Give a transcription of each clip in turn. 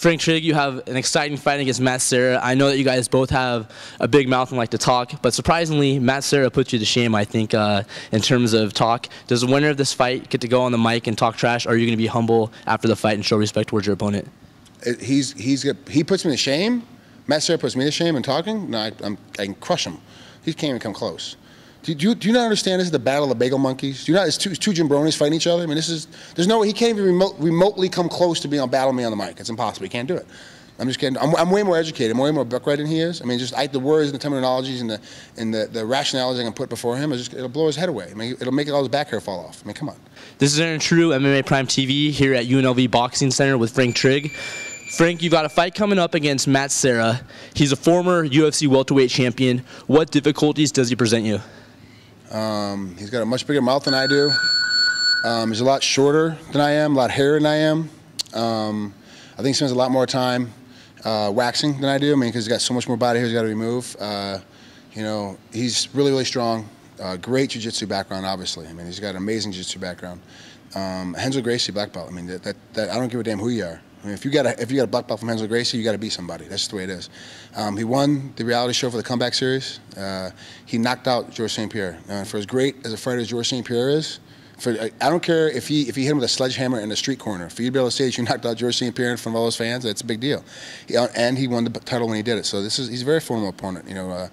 Frank Trigg, you have an exciting fight against Matt Serra. I know that you guys both have a big mouth and like to talk, but surprisingly, Matt Serra put you to shame, I think, in terms of talk. Does the winner of this fight get to go on the mic and talk trash, or are you going to be humble after the fight and show respect towards your opponent? He puts me to shame. Matt Serra puts me to shame in talking. No, I can crush him. He can't even come close. Do you not understand this is the battle of the bagel monkeys? Do you not? It's two jabronis fighting each other. I mean, there's no way he can't even remotely come close to being on battle me on the mic. It's impossible. He can't do it. I'm just kidding. I'm way more educated. I'm way more book read than he is. I mean, just the words and the terminologies and the rationalities I can put before him it'll blow his head away. I mean, it'll make all his back hair fall off. I mean, come on. This is Aaron True, MMA Prime TV here at UNLV Boxing Center with Frank Trigg. Frank, you've got a fight coming up against Matt Serra. He's a former UFC welterweight champion. What difficulties does he present you? He's got a much bigger mouth than I do. He's a lot shorter than I am, a lot hairier than I am. I think he spends a lot more time waxing than I do. I mean, because he's got so much more body hair he's got to remove. You know, he's really, really strong. Great jiu-jitsu background, obviously. I mean, he's got an amazing jiu-jitsu background. Renzo Gracie, black belt. I mean, that I don't give a damn who you are. I mean, if you got a black belt from Renzo Gracie, you got to beat somebody. That's just the way it is. He won the reality show for the Comeback Series. He knocked out Georges St-Pierre. For as great as a fighter as Georges St-Pierre is, I don't care if he hit him with a sledgehammer in the street corner. For you to be able to say that you knocked out Georges St-Pierre in front of all those fans, that's a big deal. And he won the title when he did it. So he's a very formidable opponent. You know,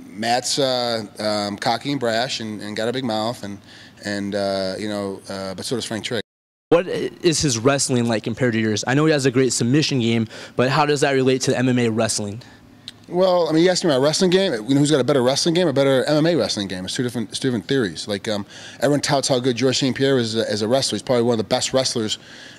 Matt's cocky and brash and got a big mouth, but so does Frank Trigg. What is his wrestling like compared to yours? I know he has a great submission game, but how does that relate to MMA wrestling? Well, I mean, you asked me about wrestling game. You know, who's got a better wrestling game, a better MMA wrestling game? It's two different theories. Like everyone touts how good Georges St-Pierre is as a wrestler. He's probably one of the best wrestlers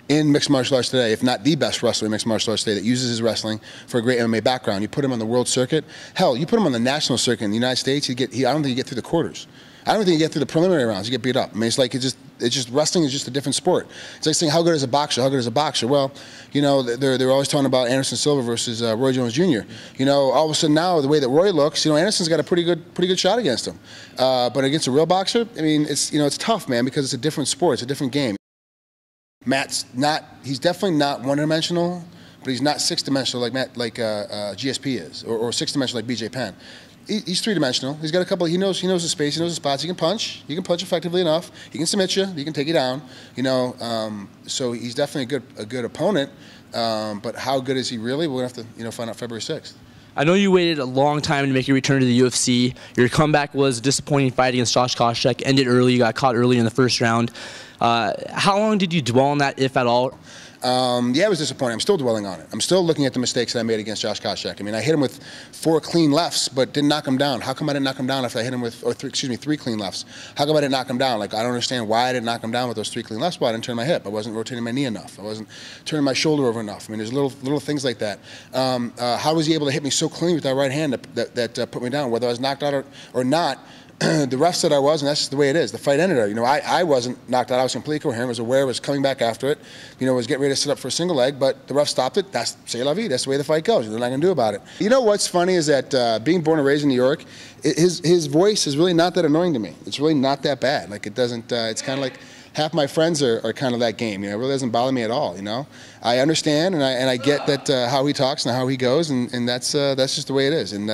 in mixed martial arts today, if not the best wrestler in mixed martial arts today, that uses his wrestling for a great MMA background. You put him on the world circuit. Hell, you put him on the national circuit in the United States. I don't think you get through the quarters. I don't think you get through the preliminary rounds. You get beat up. I mean, it's just wrestling is just a different sport. It's like saying how good is a boxer? How good is a boxer? Well, you know, they're always talking about Anderson Silva versus Roy Jones Jr. You know, all of a sudden now the way that Roy looks, you know, Anderson's got a pretty good shot against him. But against a real boxer, I mean, it's tough, man, because it's a different sport. It's a different game. He's definitely not one-dimensional, but he's not six-dimensional like GSP is, or six-dimensional like BJ Penn. He's three-dimensional. He's got a couple. He knows his space. He knows his spots. He can punch. He can punch effectively enough. He can submit you. He can take you down. You know, so he's definitely a good opponent. But how good is he really? We're gonna have to find out February 6th. I know you waited a long time to make your return to the UFC. Your comeback was a disappointing fight against Josh Koscheck. Ended early. You got caught early in the first round. How long did you dwell on that, if at all? Yeah, it was disappointing. I'm still dwelling on it. I'm still looking at the mistakes that I made against Josh Koscheck. I mean, I hit him with 4 clean lefts, but didn't knock him down. How come I didn't knock him down after I hit him with, 3 clean lefts? How come I didn't knock him down? Like, I don't understand why I didn't knock him down with those 3 clean lefts. Well, I didn't turn my hip. I wasn't rotating my knee enough. I wasn't turning my shoulder over enough. I mean, there's little things like that. How was he able to hit me so clean with that right hand that put me down? Whether I was knocked out or not, the ref said I was, and that's just the way it is. The fight ended there. You know, I wasn't knocked out. I was completely coherent, was aware, was coming back after it. You know, was getting ready to sit up for a single leg, but the ref stopped it. That's c'est la vie. That's the way the fight goes. There's nothing I can do about it. You know what's funny is that being born and raised in New York, his voice is really not that annoying to me. It's really not that bad. Like, it doesn't, it's kind of like half my friends are kind of that game. You know, it really doesn't bother me at all, you know. I understand and I get that how he talks and how he goes, and that's just the way it is. And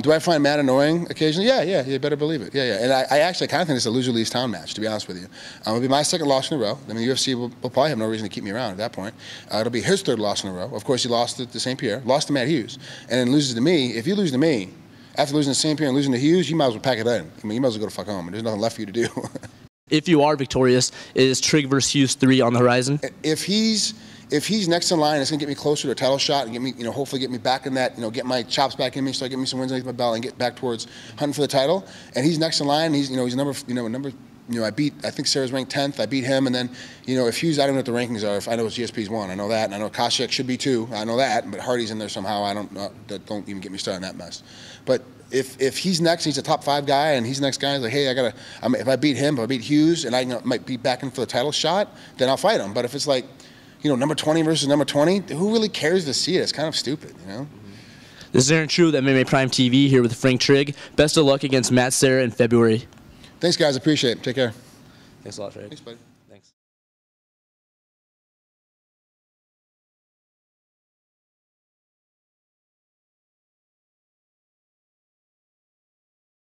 do I find Matt annoying occasionally? Yeah, you better believe it. Yeah. And I actually kind of think it's a loser-leaves town match, to be honest with you. It'll be my second loss in a row. I mean, the UFC will probably have no reason to keep me around at that point. It'll be his 3rd loss in a row. Of course, he lost to St-Pierre, lost to Matt Hughes, and then loses to me. If you lose to me, after losing to St-Pierre and losing to Hughes, you might as well pack it in. I mean, you might as well go to fuck home. There's nothing left for you to do. If you are victorious, is Trigg versus Hughes 3 on the horizon? If he's next in line, it's gonna get me closer to a title shot and get me, hopefully get me back in that, get my chops back in me, start getting me some wins underneath my belt and get back towards hunting for the title. And he's next in line. He's number. I think Serra's ranked 10th. I beat him, and then if Hughes, I don't know what the rankings are. If I know it's GSP's 1, I know that, and I know Koscheck should be 2. I know that, but Hardy's in there somehow. I don't know. Don't even get me started on that mess. But if he's next, he's a top 5 guy, and he's the next guy. He's like, hey, if I beat him, if I beat Hughes, and I might be back in for the title shot, then I'll fight him. But if it's like, number 20 versus number 20, who really cares to see it? It's kind of stupid, you know. This is Aaron True with MMA Prime TV here with Frank Trigg. Best of luck against Matt Serra in February. Thanks, guys. Appreciate it. Take care. Thanks a lot, Frank. Thanks, buddy.